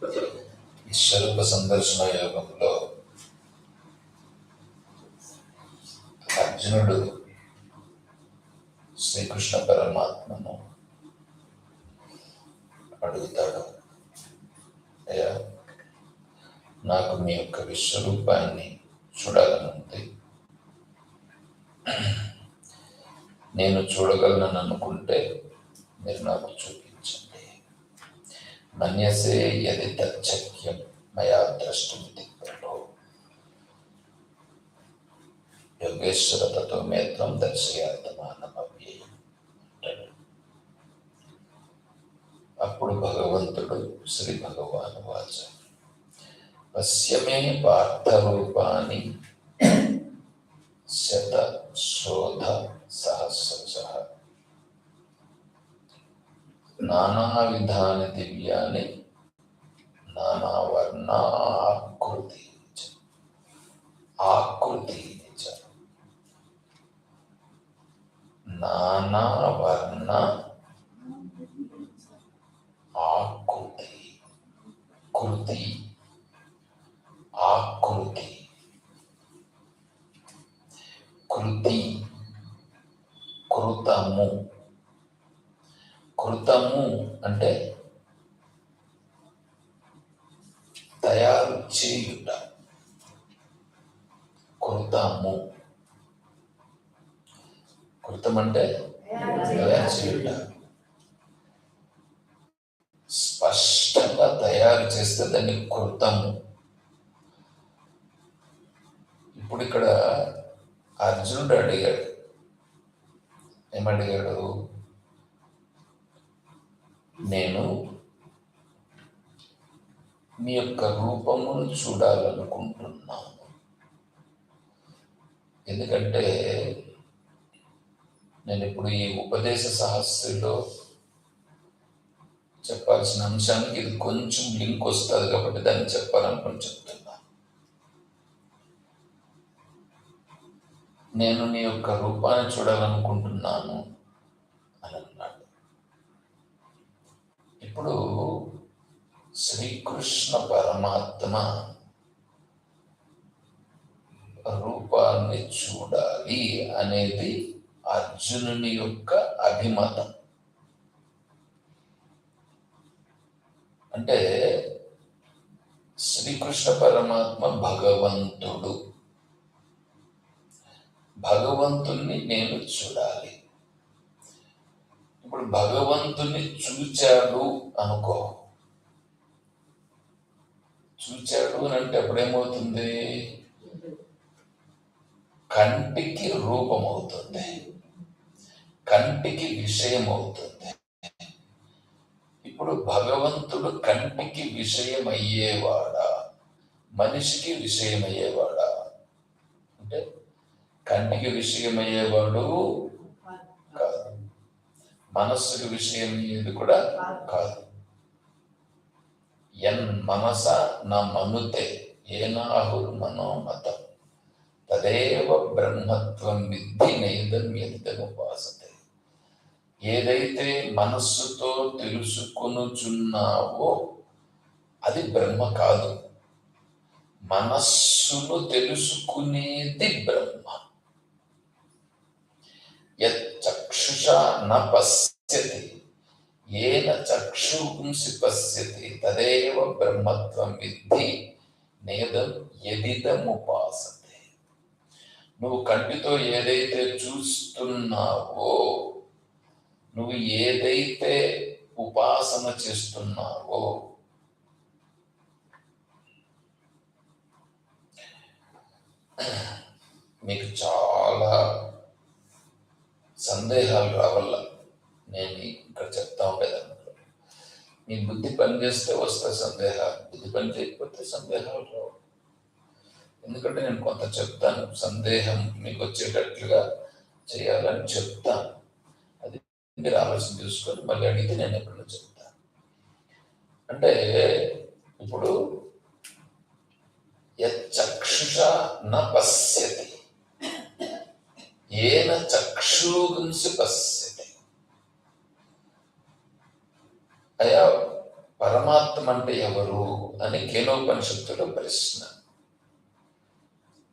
విశ్వరూప సందర్శన యోగంలో అర్జునుడు శ్రీకృష్ణ పరమాత్మను అడుగుతాడు, అయ్యా నాకు మీ యొక్క విశ్వరూపాన్ని చూడాలనుంది, నేను చూడగలను అనుకుంటే మీరు నాకు చూపించండి. మన్యసే యది తచ్చక్యం మయా ద్రష్టుమితి ప్రభో యోగేశ్వర తతో మేత్రం దర్శయాత్మానమవ్యయం అంటాడు. అప్పుడు భగవంతుడు శ్రీ భగవాను వాచ పశ్యమే పార్థరూపాని శత శోధ సహస్రశః నానా విధాని దివ్యాని నానా వర్ణాకృతి ఆకృతి నానా వర్ణ ఆకృతి కృతి ఆకృతి కృతి కృతము కృతము అంటే తయారు చేయుట. కృతము కృతం అంటే తయారు చేయుట. స్పష్టంగా తయారు చేస్తే దాన్ని కృతము. ఇప్పుడు ఇక్కడ అర్జునుడు అడిగాడు, ఏమడిగాడు? నేను మీ యొక్క రూపమును చూడాలనుకుంటున్నాను. ఎందుకంటే నేను ఇప్పుడు ఈ ఉపదేశ సహస్రిలో చెప్పాల్సిన అంశానికి ఇది కొంచెం లింక్ వస్తుంది కాబట్టి దాన్ని చెప్పాలనుకుని చెప్తున్నా. నేను నీ యొక్క రూపాన్ని చూడాలనుకుంటున్నాను అని అన్నాడు. ఇప్పుడు శ్రీకృష్ణ పరమాత్మ రూపాన్ని చూడాలి అనేది అర్జునుని యొక్క అభిమతం. అంటే శ్రీకృష్ణ పరమాత్మ భగవంతుడు, భగవంతుణ్ణి నేను చూడాలి. ఇప్పుడు భగవంతుణ్ణి చూచాడు అనుకో, చూచాడు అని అంటే అప్పుడేమవుతుంది? కంటికి రూపం అవుతుంది, కంటికి విషయం అవుతుంది. ఇప్పుడు భగవంతుడు కంటికి విషయమయ్యేవాడా, మనిషికి విషయమయ్యేవాడా? అంటే కంటికి విషయమయ్యేవాడు కాదు, మనస్సుకి విషయమయ్యేది కూడా కాదు. ఎన్ మనస నా మనుతే ఏనాహుర్ మనోమతం తదేవ బ్రహ్మత్వం విద్ధి నైదం యదిదముపాసతే. ఏదైతే మనస్సుతో తెలుసుకొనుచున్నావో అది బ్రహ్మ కాదు, మనస్సును తెలుసుకునేది బ్రహ్మ. యచ్చక్షుషా న పశ్యతి ఏన చక్షుంసి పశ్యతి తదేవ బ్రహ్మత్వం విద్ధి నేదం యదిదముపాసతే. నువ్వు కంటితో ఏదైతే చూస్తున్నావో, నువ్వు ఏదైతే ఉపాసన చేస్తున్నావో, మీకు చాలా సందేహాలు రావల్ల. నేను ఇక్కడ చెప్తా ఉండేదాన్ని, మీ బుద్ధి పనిచేస్తే వస్తాయి సందేహాలు, బుద్ధి పని చేయకపోతే సందేహాలు రావు. ఎందుకంటే నేను కొంత చెప్తాను, సందేహం మీకు వచ్చేటట్లుగా చేయాలని చెప్తాను. అది మీరు ఆలోచన చూసుకొని మళ్ళీ అడిగితే నేను ఎప్పుడైనా చెప్తాను. అంటే ఇప్పుడు యచ్చక్షుష న పశ్యతి ఏన చక్షుగుంసి పశ్యతి. అయ్యా పరమాత్మ అంటే ఎవరు అని కేనోపనిషత్తులో ప్రశ్న.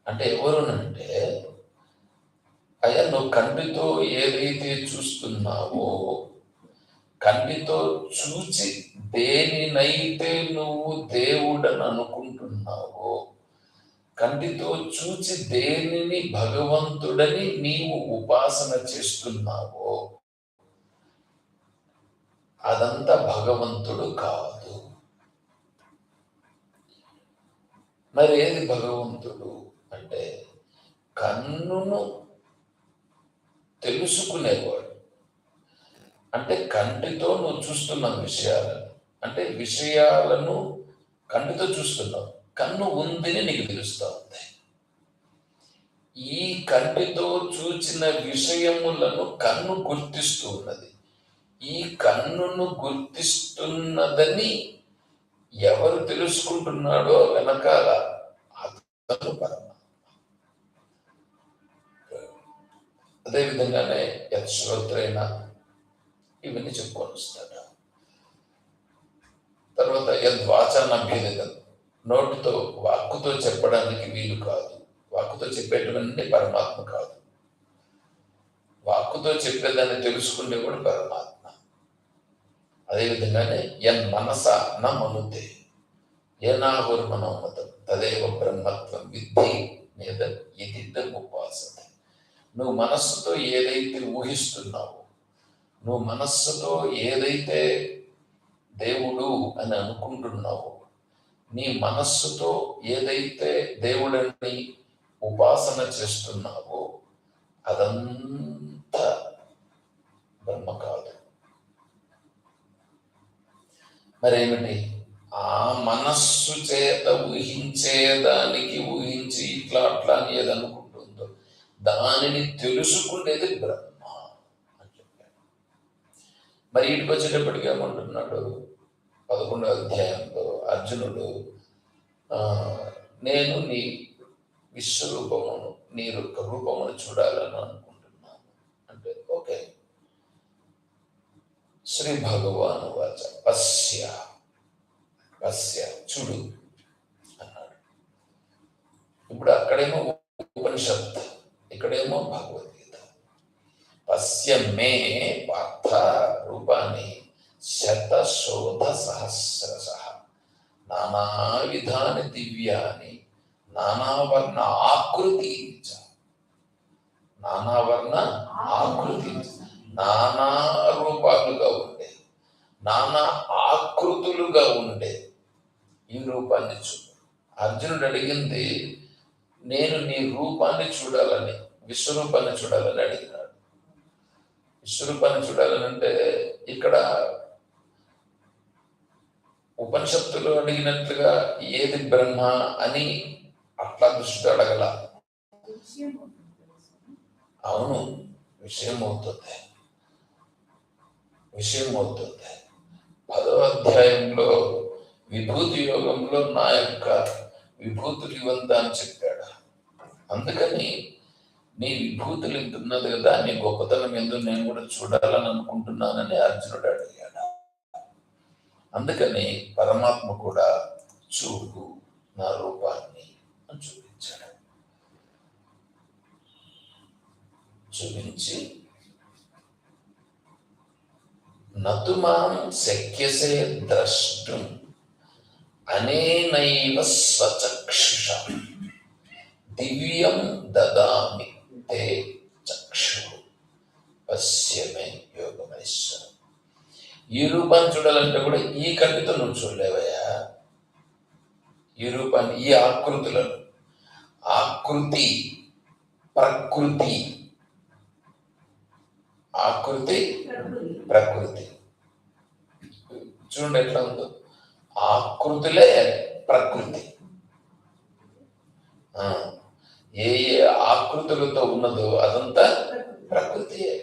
అంటే ఎవరునంటే, అయ్యా నువ్వు కంటితో ఏదైతే చూస్తున్నావో, కంటితో చూచి దేనినైతే నువ్వు దేవుడని అనుకుంటున్నావో, కంటితో చూచి దేనిని భగవంతుడని నీవు ఉపాసన చేస్తున్నావో, అదంతా భగవంతుడు కాదు. మరి ఏది భగవంతుడు అంటే, కన్నును తెలుసుకునేవాడు. అంటే కంటితో నువ్వు చూస్తున్న విషయాలను, అంటే విషయాలను కంటితో చూస్తున్నావు, కన్ను ఉందని నీకు తెలుస్తూ ఉంది. ఈ కంటితో చూచిన విషయములను కన్ను గుర్తిస్తూ ఉన్నది. ఈ కన్నును గుర్తిస్తున్నదని ఎవరు తెలుసుకుంటున్నాడో వెనకాల అతను పరమాత్మ. అదేవిధంగానే యశ్రోత్రైన ఇవన్నీ చెప్పుకొని వస్తాడు. తర్వాత యద్వాచాన భేదం, నోటితో వాక్కుతో చెప్పడానికి వీలు కాదు. వాక్కుతో చెప్పేటువంటి పరమాత్మ కాదు. వాక్కుతో చెప్పేదాన్ని తెలుసుకునే కూడా పరమాత్మ. అదేవిధంగానే ఎన్ మనస నా మనుతే ఏనాహుర్ మనోమతం తదేవ బ్రహ్మత్వం విద్ధి మీద ఇది ఉపాసన. నువ్వు మనస్సుతో ఏదైతే ఊహిస్తున్నావో, నువ్వు మనస్సుతో ఏదైతే దేవుడు అని అనుకుంటున్నావో, నీ మనస్సుతో ఏదైతే దేవుడని ఉపాసన చేస్తున్నావో, అదంతా బ్రహ్మ కాదు. మరేమిటి? ఆ మనస్సు చేత ఊహించేదానికి ఊహించి ఇట్లా అట్లా అని ఏది అనుకుంటుందో దానిని తెలుసుకునేది బ్రహ్మ అని చెప్పాడు. మరి ఇటుకు వచ్చేటప్పటికి ఏమంటున్నాడు 11వ అధ్యాయంలో అర్జునుడు, నేను నీ విశ్వరూపమును, నీ రూపమును చూడాలని అనుకుంటున్నాను అంటే, ఓకే. శ్రీ భగవాను వాచ పశ్య పశ్య చూడు అన్నాడు. ఇప్పుడు అక్కడేమో ఉపనిషత్, ఇక్కడేమో భగవద్గీత. పశ్య మే పార్థ రూపాన్ని శతశోధ సహస్రశ నానా విధాని దివ్యాని నానావర్ణ ఆకృతి, నానావర్ణ ఆకృతి, నానా రూపాలుగా ఉండే, నానా ఆకృతులుగా ఉండే ఈ రూపాన్ని చూడు. అర్జునుడు అడిగింది నేను నీ రూపాన్ని చూడాలని, విశ్వరూపాన్ని చూడాలని అడిగినాడు. విశ్వరూపాన్ని చూడాలని అంటే ఇక్కడ ఉపనిషత్తులు అడిగినట్లుగా ఏది బ్రహ్మ అని అట్లా దృష్టితో అడగల. అవును, విషయం అవుతుంది. 10వ అధ్యాయంలో విభూతి యోగంలో నా యొక్క విభూతులు ఇవంతా అని చెప్పాడు. అందుకని నీ విభూతులు ఎంత ఉన్నది కదా, నీ గొప్పతనం ఎందుకు నేను కూడా చూడాలని అనుకుంటున్నానని అర్జునుడు అడిగాడు. అందుకని పరమాత్మ కూడా చూడు నా రూపాన్ని అని చూపించాడు. చూపించి నతుమాం శక్యసే ద్రష్టుం అనేనైవ స్వచక్షుష దివ్యం దదామి తే చక్షు పశ్యమే యోగమేశ్వరం. ఈ రూపాన్ని చూడాలంటే కూడా ఈ కంటితో నువ్వు చూడలేవయ్యా. ఈ రూపాన్ని, ఈ ఆకృతులను, ఆకృతి ప్రకృతి, ఆకృతి ప్రకృతి చూడండి ఎట్లా ఉందో. ఆకృతులే ప్రకృతి. ఏ ఏ ఆకృతులతో ఉన్నదో అదంతా ప్రకృతియే.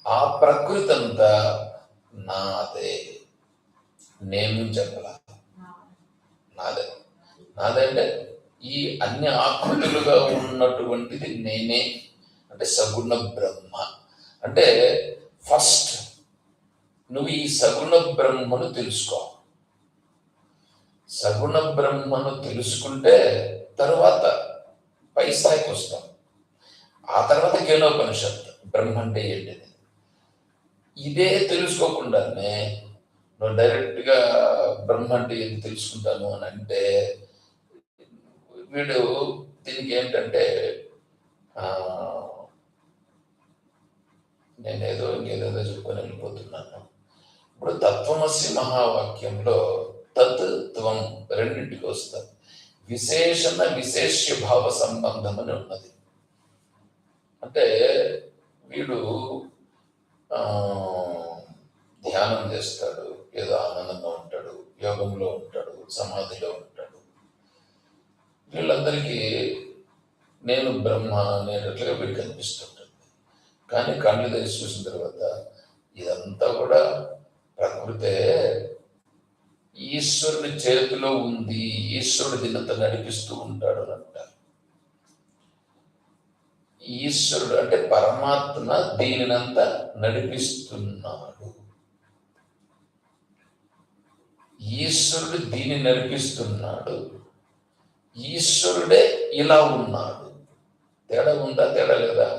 ఆ ప్రకృతి అంతా నాదే. నేను చెప్పల, నాదే. నాదే అంటే ఈ అన్ని ఆకృతులుగా ఉన్నటువంటిది నేనే. అంటే సగుణ బ్రహ్మ. అంటే ఫస్ట్ నువ్వు ఈ సగుణ బ్రహ్మను తెలుసుకో. సగుణ బ్రహ్మను తెలుసుకుంటే తరువాత పై స్థాయికి వస్తాం. ఆ తర్వాత కేనోపనిషత్ బ్రహ్మ అంటే ఏంటిది. ఇదే తెలుసుకోకుండానే నువ్వు డైరెక్ట్గా బ్రహ్మ అంటే ఏంటి తెలుసుకుంటాను అని అంటే వీడు దీనికి ఏంటంటే నేనేదో ఇంకేదేదో చెప్పుకొని వెళ్ళిపోతున్నాను. ఇప్పుడు తత్వమసి మహావాక్యంలో తత్ త్వం రెండింటికి వస్తారు. విశేషణ విశేష్య భావ సంబంధం అని ఉన్నది. అంటే వీడు ధ్యానం చేస్తాడు, ఏదో ఆనందంగా ఉంటాడు, యోగంలో ఉంటాడు, సమాధిలో ఉంటాడు. వీళ్ళందరికీ నేను బ్రహ్మ అనేటట్లుగా వీడు కనిపిస్తుంటుంది. కానీ కళ్ళు తెరిచి చూసిన తర్వాత ఇదంతా కూడా ప్రకృతే, ఈశ్వరుని చేతిలో ఉంది, ఈశ్వరుడు దీనంతా నడిపిస్తూ ఉంటాడు అని అంటారు. ఈశ్వరుడు అంటే పరమాత్మ దీనినంతా నడిపిస్తున్నాడు. ఈశ్వరుడు దీన్ని నడిపిస్తున్నాడు, ఈశ్వరుడే ఇలా ఉన్నాడు. తేడా ఉందా? తేడా లేదా?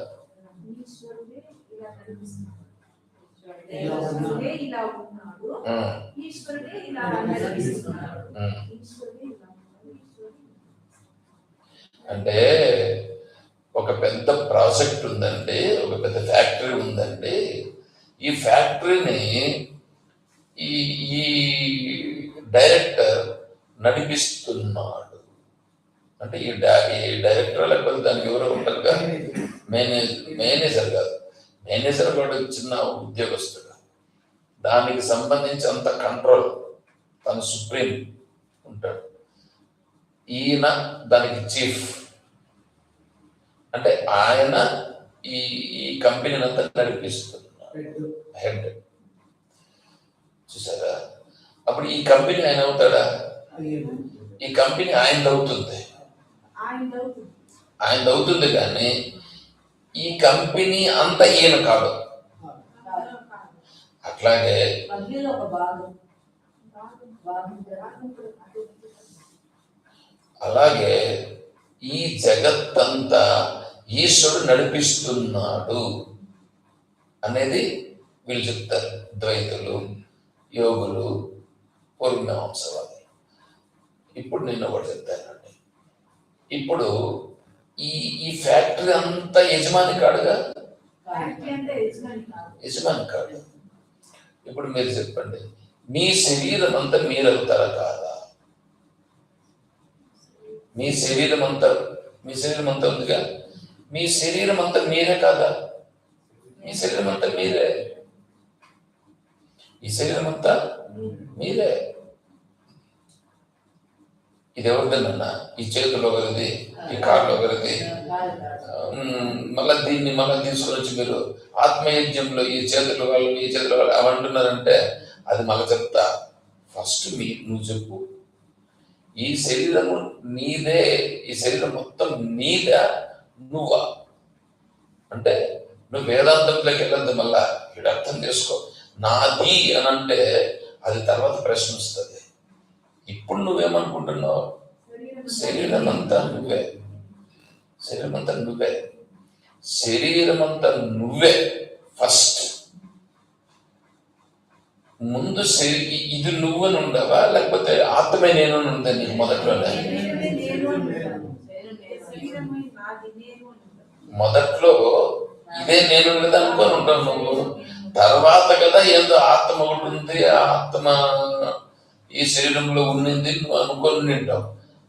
అంటే ఒక పెద్ద ప్రాజెక్ట్ ఉందండి, ఒక పెద్ద ఫ్యాక్టరీ ఉందండి. ఈ ఫ్యాక్టరీని ఈ డైరెక్టర్ నడిపిస్తున్నాడు. అంటే ఈ డైరెక్టర్ లేకపోతే దానికి ఎవరో ఉంటారు కదా, మేనేజర్ కాదు, మేనేజర్ కూడా చిన్న ఉద్యోగస్తుడు. దానికి సంబంధించి అంత కంట్రోల్ తన సుప్రీం ఉంటాడు. ఈయన దానికి చీఫ్, అంటే ఆయన ఈ కంపెనీని అంతా నడిపిస్తున్నాడు, హెడ్. చూసారా? అప్పుడు ఈ కంపెనీ ఆయన అవుతాడా? ఈ కంపెనీ ఆయనది అవుతుంది, ఆయనది అవుతుంది. కానీ ఈ కంపెనీ అంతా ఈయన కాదు. అట్లాగే అలాగే ఈ జగత్తంతా ఈశ్వరుడు నడిపిస్తున్నాడు అనేది వీళ్ళు చెప్తారు, ద్వైతులు, యోగులు, పూర్వమీమాంసవాది. ఇప్పుడు నేను ఒకటి చెప్తానండి. ఇప్పుడు ఈ ఫ్యాక్టరీ అంతా యజమాని కాడుగా, యజమాని కాడు. ఇప్పుడు మీరు చెప్పండి, మీ శరీరం అంతా మీరు అవుతారా కాదా? మీ శరీరం అంతా ఉందిగా, మీ శరీరం అంతా మీరే కాదా? మీ శరీరం అంతా మీరే, ఈ శరీరం అంతా మీరే. ఇది ఎవరిదన్నా? ఈ చేతిలో ఒకరిది, ఈ కారులో ఒకరిది. మళ్ళీ తీసుకొని వచ్చి మీరు ఆత్మయజ్ఞంలో ఈ చేతుల వాళ్ళు, ఈ చేతుల వాళ్ళు అవి అంటున్నారంటే అది మళ్ళీ చెప్తా. ఫస్ట్ నువ్వు చెప్పు, ఈ శరీరము నీదే, ఈ శరీరం మొత్తం నీదా నువ్వా? అంటే నువ్వు వేదాంతంలోకి వెళ్ళద్దు, మళ్ళా ఇక్కడ అర్థం చేసుకో. నాది అని అంటే అది తర్వాత ప్రశ్న వస్తుంది. ఇప్పుడు నువ్వేమనుకుంటున్నావు? శరీరం అంతా నువ్వే, శరీరం అంతా నువ్వే, శరీరం అంతా నువ్వే. ఫస్ట్ ముందు ఇది నువ్వని ఉండవా, లేకపోతే ఆత్మే నేను ఉందా నీకు మొదట్లోనే? మొదట్లో ఇదే నేను కదా అనుకొని ఉంటావు నువ్వు. తర్వాత కదా ఏదో ఆత్మ ఒకటి ఉంది, ఆత్మ ఈ శరీరంలో ఉన్నింది నువ్వు అనుకొని నింటావు.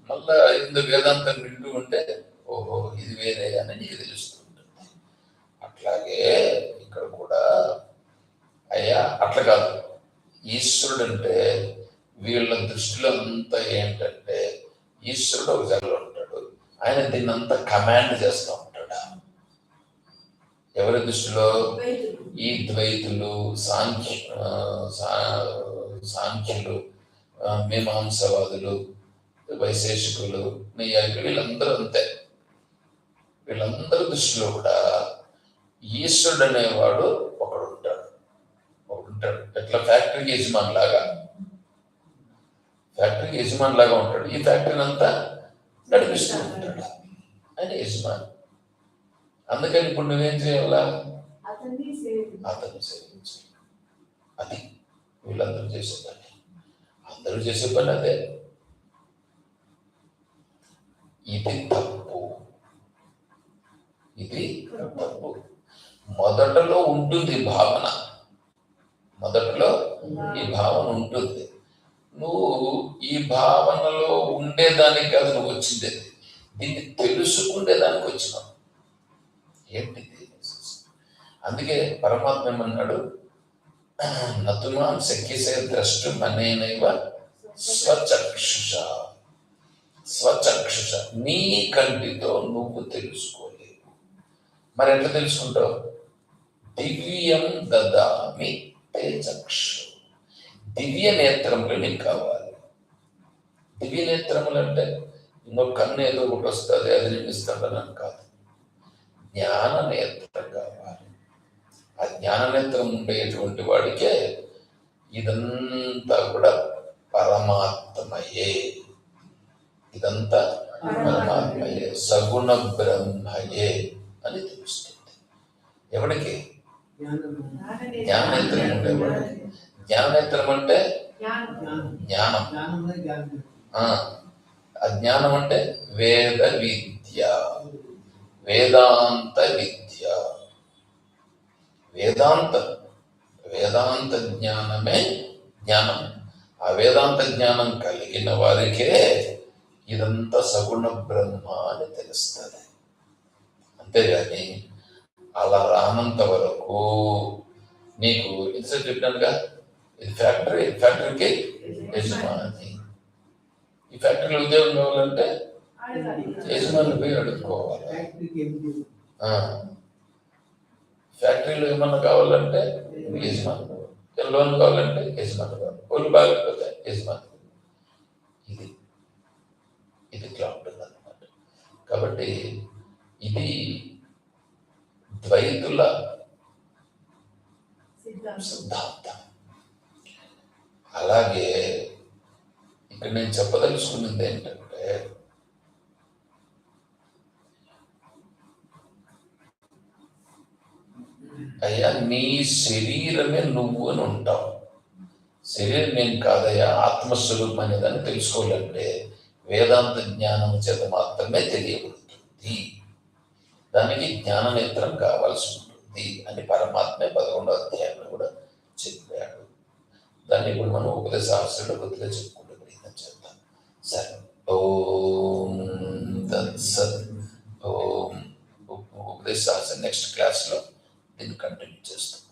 మళ్ళా ఎందుకు వేదాంతం వింటూ ఉంటే ఓహో ఇది వేరే అని నీకు తెలుస్తూ ఉంటుంది. అట్లాగే ఇక్కడ కూడా అయ్యా అట్లా కాదు. ఈశ్వరుడు అంటే వీళ్ళ దృష్టిలో అంతా ఏంటంటే ఈశ్వరుడు ఒక జగలో ఉంటాడు, ఆయన దీన్నంతా కమాండ్ చేస్తూ ఉంటాడు. ఎవరి దృష్టిలో? ఈ ద్వైతులు, సాంఖ్యులు, మీమాంసవాదులు, వైశేషికులు, నైయాయికులు, వీళ్ళందరూ అంతే. వీళ్ళందరి దృష్టిలో కూడా ఈశ్వరుడు అనేవాడు ఒకడు ఉంటాడు. ఎట్లా? ఫ్యాక్టరీకి యజమాని లాగా. ఫ్యాక్టరీకి యజమాని లాగా ఉంటాడు. ఈ ఫ్యాక్టరీని అంతా నడిపిస్తూ ఉంటాడు. ఆయన యజమాని. అందుకని ఇప్పుడు నువ్వేం చేయాలా? అతన్ని సేవించాలి. అది వీళ్ళందరూ చేసే పని. అందరూ చేసే పని అదే. ఇది తప్పు. ఇది తప్పు. మొదటలో ఉంటుంది భావన. మొదట్లో ఈ భావన ఉంటుంది. నువ్వు ఈ భావనలో ఉండేదానికి కాదు నువ్వు వచ్చింది, దీన్ని తెలుసుకునేదానికి వచ్చినావు. ఏంటిది? అందుకే పరమాత్మ ఏమన్నాడు, నతుమాం శక్యసే ద్రష్టుం అనేనైవ స్వచక్షుష. స్వచక్షుష, నీ కంటితో నువ్వు తెలుసుకోలేవు. మరి ఎట్లా తెలుసుకుంటావు? దివ్యం దదామి తే చక్షు. దివ్య నేత్రములు నీకు కావాలి. దివ్య నేత్రములు అంటే ఇంకొక కన్ను ఏదో ఒకటి వస్తుంది, అది నేను ఇస్తానని కాదు. జ్ఞాన నేత్రం కావాలి. ఆ జ్ఞాన నేత్రం ఉండేటువంటి వాడికే ఇదంతా కూడా పరమాత్మయే. ఇదంతా పరమాత్మయే, సగుణ బ్రహ్మయే అని తెలుస్తుంది. ఎవరికి? జ్ఞానేత్రం ఉండేవాడు. జ్ఞానేత్రం అంటే జ్ఞానం. అజ్ఞానం అంటే వేద విద్య, వేదాంత విద్య. వేదాంత జ్ఞానమే జ్ఞానం. ఆ వేదాంత జ్ఞానం కలిగిన వారికే ఇదంతా సగుణ బ్రహ్మ అని తెలుస్తుంది. అంతేగాని అలా రానంత వరకు నీకు ఇంతసేపు చెప్పినానుగా, ఇది ఫ్యాక్టరీకి యజమాని. ఈ ఫ్యాక్టరీలో ఉద్యోగం కావాలంటే యజమాని పోయి అడుక్కోవాలి. ఫ్యాక్టరీలో ఏమన్నా కావాలంటే యజమాని, లోన్ కావాలంటే యజమాని కావాలి, ఒళ్ళు బాగలేకపోతే యజమాని. ఇది ఇట్లా ఉంటుంది అన్నమాట. కాబట్టి ఇది ద్వైతుల సిద్ధాంతం. అలాగే ఇక్కడ నేను చెప్పదలుచుకున్నది ఏంటంటే, అయ్యా నీ శరీరమే నువ్వు అని ఉంటావు. శరీరం నేను కాదయ్యా, ఆత్మస్వరూపం అనేదాన్ని తెలుసుకోవాలంటే వేదాంత జ్ఞానం చేత మాత్రమే తెలియబడుతుంది. దానికి జ్ఞాన నేత్రం కావాల్సి ఉంటుంది అని పరమాత్మే 11వ అధ్యాయంలో కూడా చెప్పాడు. దాన్ని ఇప్పుడు మనం ఉపదేశాస్త్రంలో కొద్దిగా చెప్పుకుంటే ప్రయత్నం చేద్దాం. సరే, ఓం తత్సత్. ఓం ఉపదేశాస్త్రం నెక్స్ట్ క్లాస్లో దీన్ని కంటిన్యూ చేస్తాం.